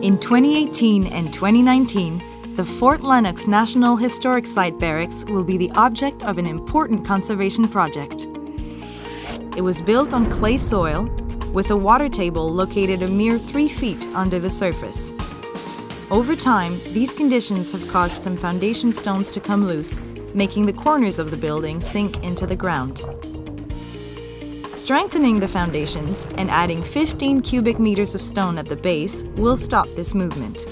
In 2018 and 2019, the Fort-Lennox National Historic Site barracks will be the object of an important conservation project. It was built on clay soil, with a water table located a mere 3 feet under the surface. Over time, these conditions have caused some foundation stones to come loose, making the corners of the building sink into the ground. Strengthening the foundations and adding 15 cubic meters of stone at the base will stop this movement.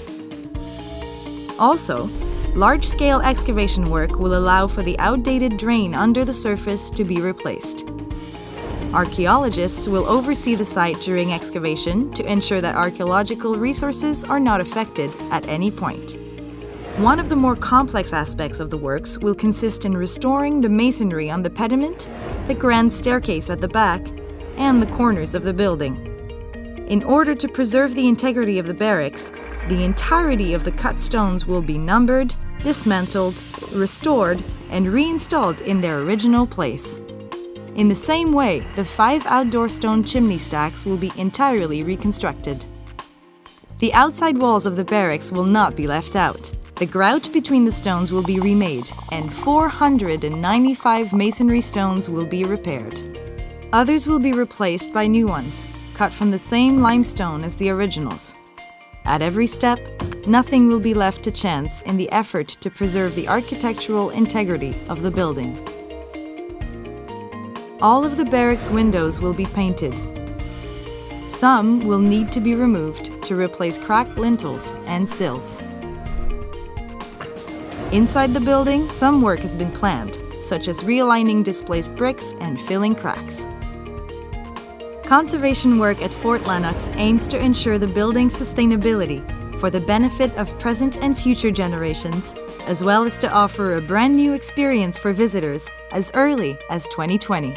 Also, large-scale excavation work will allow for the outdated drain under the surface to be replaced. Archaeologists will oversee the site during excavation to ensure that archaeological resources are not affected at any point. One of the more complex aspects of the works will consist in restoring the masonry on the pediment, the grand staircase at the back, and the corners of the building. In order to preserve the integrity of the barracks, the entirety of the cut stones will be numbered, dismantled, restored, and reinstalled in their original place. In the same way, the 5 outdoor stone chimney stacks will be entirely reconstructed. The outside walls of the barracks will not be left out. The grout between the stones will be remade, and 495 masonry stones will be repaired. Others will be replaced by new ones, cut from the same limestone as the originals. At every step, nothing will be left to chance in the effort to preserve the architectural integrity of the building. All of the barracks windows will be painted. Some will need to be removed to replace cracked lintels and sills. Inside the building, some work has been planned, such as realigning displaced bricks and filling cracks. Conservation work at Fort Lennox aims to ensure the building's sustainability for the benefit of present and future generations, as well as to offer a brand new experience for visitors as early as 2020.